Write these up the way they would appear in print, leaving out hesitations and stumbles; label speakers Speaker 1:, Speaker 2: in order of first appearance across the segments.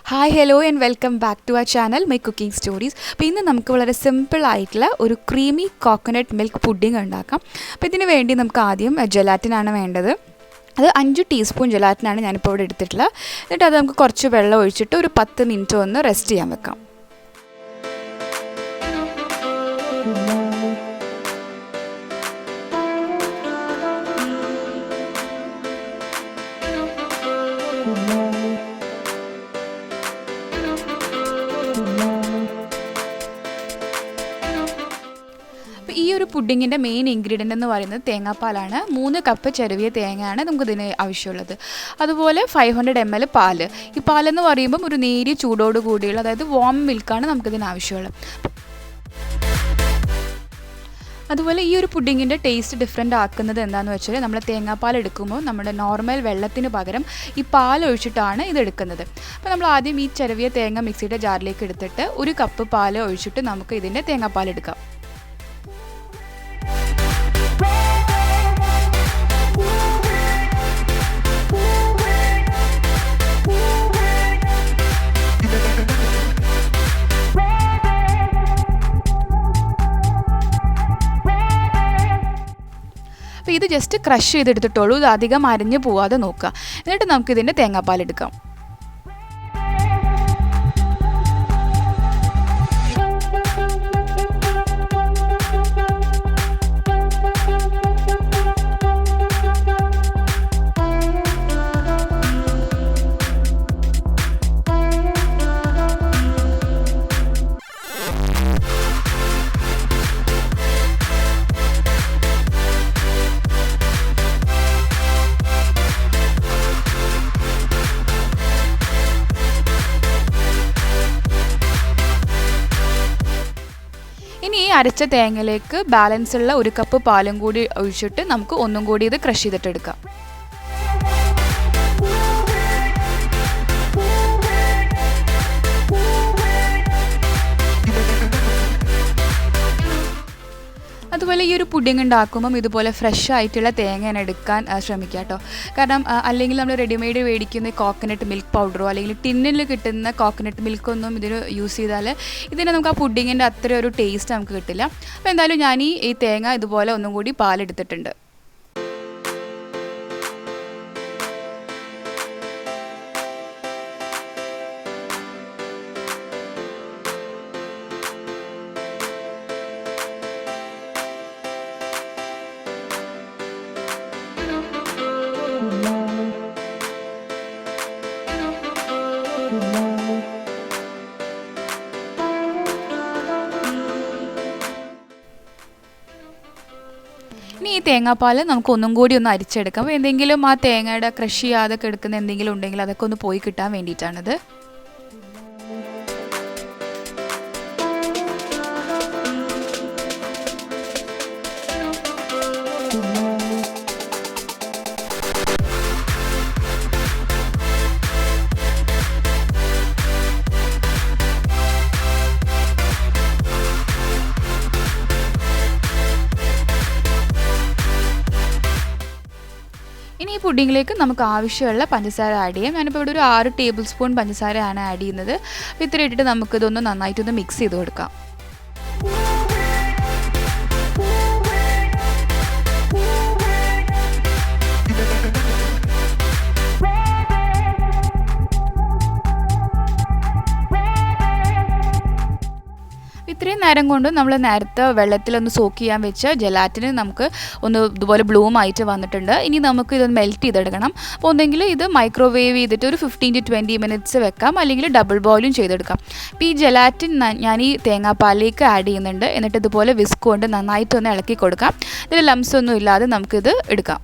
Speaker 1: Hi hello and welcome back to our channel my cooking stories. അപ്പോൾ ഇന്ന് നമുക്ക് വളരെ സിമ്പിൾ ആയിട്ടുള്ള ഒരു ക്രീമി കോക്കനട്ട് മിൽക്ക് പുഡിംഗ് ഉണ്ടാക്കാം. അപ്പോൾ ഇതിന് വേണ്ടി നമുക്ക് ആദ്യം ജെലാറ്റിനാണ് വേണ്ടത്. അത് 5 ടീസ്പൂൺ ജെലാറ്റിനാണ് ഞാനിപ്പോൾ ഇവിടെ എടുത്തിട്ടുള്ളത്. എന്നിട്ട് അത് നമുക്ക് കുറച്ച് വെള്ളം ഒഴിച്ചിട്ട് ഒരു 10 മിനിറ്റ് ഒന്ന് റെസ്റ്റ് ചെയ്യാൻ വെക്കാം. ഈ ഒരു പുഡിങ്ങിൻ്റെ മെയിൻ ഇൻഗ്രീഡിയൻ്റ് എന്ന് പറയുന്നത് തേങ്ങാപ്പാലാണ്. 3 കപ്പ് ചെറിയ തേങ്ങയാണ് നമുക്കിതിന് ആവശ്യമുള്ളത്. അതുപോലെ 500 ml പാല്. ഈ പാലെന്ന് പറയുമ്പം ഒരു നേരിയ ചൂടോട് കൂടിയുള്ള, അതായത് വാം മിൽക്കാണ് നമുക്കിതിന് ആവശ്യമുള്ളത്. അതുപോലെ ഈ ഒരു പുഡിങ്ങിൻ്റെ ടേസ്റ്റ് ഡിഫറെൻ്റ് ആക്കുന്നത് എന്താണെന്ന് വെച്ചാൽ, നമ്മൾ തേങ്ങാപ്പാൽ എടുക്കുമ്പോൾ നമ്മുടെ നോർമൽ വെള്ളത്തിന് പകരം ഈ പാൽ ഒഴിച്ചിട്ടാണ് ഇത് എടുക്കുന്നത്. അപ്പോൾ നമ്മൾ ആദ്യം ഈ ചെറിയ തേങ്ങ മിക്സിയുടെ ജാറിലേക്ക് എടുത്തിട്ട് 1 കപ്പ് പാൽ ഒഴിച്ചിട്ട് നമുക്ക് ഇതിൻ്റെ തേങ്ങാപ്പാൽ എടുക്കാം. അപ്പോൾ ഇത് ജസ്റ്റ് ക്രഷ് ചെയ്തെടുത്തിട്ടുള്ളൂ. ഇത് അധികം അരിഞ്ഞു പോവാതെ നോക്കുക. എന്നിട്ട് നമുക്കിതിൻ്റെ തേങ്ങാപ്പാൽ എടുക്കാം. ഇനി ഈ അരച്ച തേങ്ങയിലേക്ക് ബാലൻസ് ഉള്ള 1 കപ്പ് പാലും കൂടി ഒഴിച്ചിട്ട് നമുക്ക് ഒന്നും കൂടി ഇത് ക്രഷ് ചെയ്തിട്ടെടുക്കാം. അതുപോലെ ഈ ഒരു പുഡിംഗ് ഉണ്ടാക്കുമ്പം ഇതുപോലെ ഫ്രഷ് ആയിട്ടുള്ള തേങ്ങ എടുക്കാൻ ശ്രമിക്കുക കേട്ടോ. കാരണം അല്ലെങ്കിൽ നമ്മൾ റെഡിമെയ്ഡ് മേടിക്കുന്ന കോക്കനട്ട് മിൽക്ക് പൗഡറോ അല്ലെങ്കിൽ ടിന്നിൽ കിട്ടുന്ന കോക്കനട്ട് മിൽക്കൊന്നും ഇതിന് യൂസ് ചെയ്താൽ ഇതിന് നമുക്ക് ആ പുഡിങ്ങിൻ്റെ അത്ര ഒരു ടേസ്റ്റ് നമുക്ക് കിട്ടില്ല. അപ്പോൾ എന്തായാലും ഞാൻ ഈ തേങ്ങ ഇതുപോലെ ഒന്നും കൂടി പാലെടുത്തിട്ടുണ്ട്. ഇനി ഈ തേങ്ങാപ്പാൽ നമുക്ക് ഒന്നും കൂടി ഒന്ന് അരിച്ചെടുക്കാം. അപ്പോൾ എന്തെങ്കിലും ആ തേങ്ങയുടെ ക്രഷ് ചെയ്യാതൊക്കെ എടുക്കുന്ന എന്തെങ്കിലും ഉണ്ടെങ്കിൽ അതൊക്കെ ഒന്ന് പോയി കിട്ടാൻ വേണ്ടിയിട്ടാണിത്. ഇനി ഈ പുഡിങ്ങിലേക്ക് നമുക്ക് ആവശ്യമുള്ള പഞ്ചസാര ആഡ് ചെയ്യാം. ഞാനിപ്പോൾ ഇവിടെ ഒരു 6 ടേബിൾ സ്പൂൺ പഞ്ചസാരയാണ് ആഡ് ചെയ്യുന്നത്. അപ്പോൾ ഇത്ര ഇട്ടിട്ട് നമുക്കിതൊന്ന് നന്നായിട്ടൊന്ന് മിക്സ് ചെയ്ത് കൊടുക്കാം. ഇത്രയും നേരം കൊണ്ട് നമ്മൾ നേരത്തെ വെള്ളത്തിലൊന്ന് സോക്ക് ചെയ്യാൻ വെച്ച ജെലാറ്റിന് നമുക്ക് ഒന്ന് ഇതുപോലെ ബ്ലൂം ആയിട്ട് വന്നിട്ടുണ്ട്. ഇനി നമുക്ക് ഇതൊന്ന് മെൽറ്റ് ചെയ്തെടുക്കണം. അപ്പോൾ ഒന്നെങ്കിൽ ഇത് മൈക്രോവേവ് ചെയ്തിട്ട് ഒരു 15 to 20 മിനിറ്റ്സ് വെക്കാം, അല്ലെങ്കിൽ ഡബിൾ ബോയിലും ചെയ്തെടുക്കാം. അപ്പോൾ ഈ ജെലാറ്റിൻ ഞാൻ ഈ തേങ്ങാപ്പാലിലേക്ക് ആഡ് ചെയ്യുന്നുണ്ട്. എന്നിട്ട് ഇതുപോലെ വിസ്ക് കൊണ്ട് നന്നായിട്ടൊന്ന് ഇളക്കി കൊടുക്കാം. ഇതിൽ ലംസ് ഒന്നും ഇല്ലാതെ നമുക്കിത് എടുക്കാം.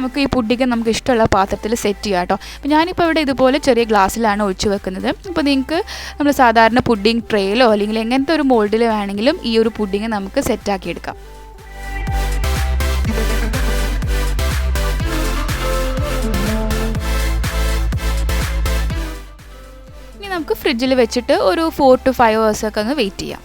Speaker 1: നമുക്ക് ഈ പുഡിങ് നമുക്ക് ഇഷ്ടമുള്ള പാത്രത്തിൽ സെറ്റ് ചെയ്യാം കേട്ടോ. അപ്പോൾ ഞാനിപ്പോൾ ഇവിടെ ഇതുപോലെ ചെറിയ ഗ്ലാസ്സിലാണ് ഒഴിച്ച് വെക്കുന്നത്. അപ്പോൾ നിങ്ങൾക്ക് നമ്മൾ സാധാരണ പുഡിങ് ട്രേയിലോ അല്ലെങ്കിൽ എങ്ങനത്തെ ഒരു മോൾഡിൽ വേണമെങ്കിലും ഈ ഒരു പുഡിങ് നമുക്ക് സെറ്റാക്കി എടുക്കാം. ഇനി നമുക്ക് ഫ്രിഡ്ജിൽ വെച്ചിട്ട് ഒരു 4 to 5 hours ഒക്കെ ഒന്ന് വെയിറ്റ് ചെയ്യാം.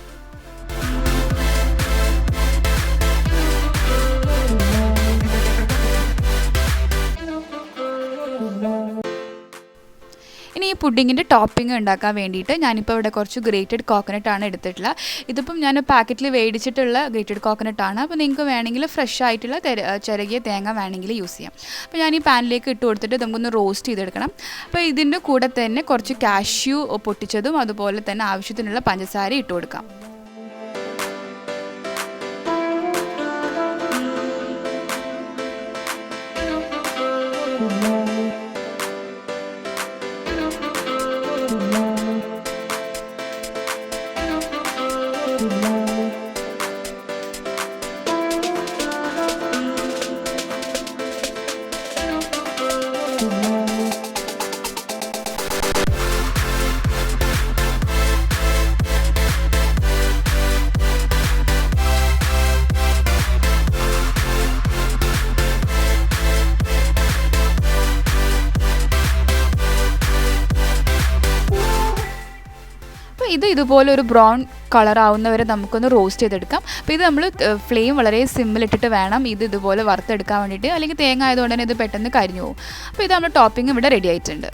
Speaker 1: ഇനി ഈ പുഡിങ്ങിൻ്റെ ടോപ്പിംഗ് ഉണ്ടാക്കാൻ വേണ്ടിയിട്ട് ഞാനിപ്പോൾ ഇവിടെ കുറച്ച് ഗ്രേറ്റഡ് കോക്കനട്ടാണ് എടുത്തിട്ടുള്ളത്. ഇതിപ്പം ഞാൻ പാക്കറ്റിൽ മേടിച്ചിട്ടുള്ള ഗ്രേറ്റഡ് കോക്കനട്ടാണ്. അപ്പോൾ നിങ്ങൾക്ക് വേണമെങ്കിൽ ഫ്രഷ് ആയിട്ടുള്ള ചിരകിയ തേങ്ങ വേണമെങ്കിൽ യൂസ് ചെയ്യാം. അപ്പോൾ ഞാൻ ഈ പാനിലേക്ക് ഇട്ട് കൊടുത്തിട്ട് നമുക്കൊന്ന് റോസ്റ്റ് ചെയ്തെടുക്കണം. അപ്പോൾ ഇതിൻ്റെ കൂടെ തന്നെ കുറച്ച് കാഷ്യൂ പൊട്ടിച്ചതും അതുപോലെ തന്നെ ആവശ്യത്തിനുള്ള പഞ്ചസാര ഇട്ട് കൊടുക്കാം. ഇതുപോലെ ഒരു ബ്രൗൺ കളർ ആവുന്നവരെ നമുക്കൊന്ന് റോസ്റ്റ് ചെയ്തെടുക്കാം. അപ്പോൾ ഇത് നമ്മൾ ഫ്ലെയിം വളരെ സിമ്മിലിട്ടിട്ട് വേണം ഇതുപോലെ വറുത്തെടുക്കാൻ വേണ്ടിയിട്ട്, അല്ലെങ്കിൽ തേങ്ങ ആയതുകൊണ്ട് തന്നെ ഇത് പെട്ടെന്ന് കരിഞ്ഞു പോകും. അപ്പോൾ ഇത് നമ്മൾ ടോപ്പിംഗ് ഇവിടെ റെഡി ആയിട്ടുണ്ട്.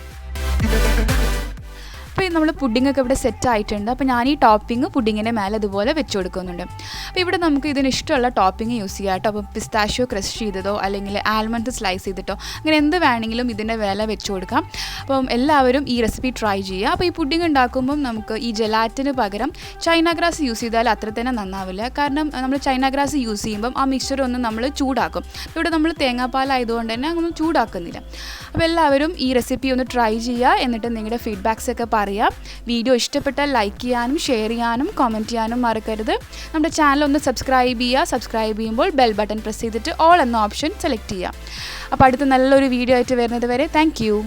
Speaker 1: അപ്പോൾ നമ്മൾ പുഡിങ്ങൊക്കെ ഇവിടെ സെറ്റ് ആയിട്ടുണ്ട്. അപ്പോൾ ഞാൻ ഈ ടോപ്പിംഗ് പുഡിങ്ങിൻ്റെ മേലെ ഇതുപോലെ വെച്ച് കൊടുക്കുന്നുണ്ട്. അപ്പോൾ ഇവിടെ നമുക്ക് ഇതിന് ഇഷ്ടമുള്ള ടോപ്പിംഗ് യൂസ് ചെയ്യാം കേട്ടോ. അപ്പോൾ പിസ്താഷ്യോ ക്രഷ് ചെയ്തതോ അല്ലെങ്കിൽ ആൽമണ്ട് സ്ലൈസ് ചെയ്തിട്ടോ അങ്ങനെ എന്ത് വേണമെങ്കിലും ഇതിൻ്റെ മേലെ വെച്ച് കൊടുക്കാം. അപ്പം എല്ലാവരും ഈ റെസിപ്പി ട്രൈ ചെയ്യുക. അപ്പോൾ ഈ പുഡിങ് ഉണ്ടാക്കുമ്പം നമുക്ക് ഈ ജെലാറ്റിന് പകരം ചൈന ഗ്രാസ് യൂസ് ചെയ്താൽ അത്ര തന്നെ നന്നാവില്ല. കാരണം നമ്മൾ ചൈന ഗ്രാസ് യൂസ് ചെയ്യുമ്പം ആ മിക്സ്ചർ ഒന്ന് നമ്മൾ ചൂടാക്കും. ഇവിടെ നമ്മൾ തേങ്ങാപ്പാലായതുകൊണ്ട് തന്നെ അങ്ങൊന്നും ചൂടാക്കുന്നില്ല. അപ്പോൾ എല്ലാവരും ഈ റെസിപ്പി ഒന്ന് ട്രൈ ചെയ്യുക. എന്നിട്ട് നിങ്ങളുടെ ഫീഡ്ബാക്സ് ഒക്കെ പറയാം. വീഡിയോ ഇഷ്ടപ്പെട്ടാൽ ലൈക്ക് ചെയ്യാനും ഷെയർ ചെയ്യാനും കമൻറ്റ് ചെയ്യാനും മറക്കരുത്. നമ്മുടെ ചാനൽ ഒന്ന് സബ്സ്ക്രൈബ് ചെയ്യുക. സബ്സ്ക്രൈബ് ചെയ്യുമ്പോൾ ബെൽ ബട്ടൺ പ്രസ് ചെയ്തിട്ട് ഓൾ എന്ന ഓപ്ഷൻ സെലക്ട് ചെയ്യുക. അപ്പോൾ അടുത്ത നല്ലൊരു വീഡിയോ ആയിട്ട് വരുന്നത് വരെ താങ്ക് യു.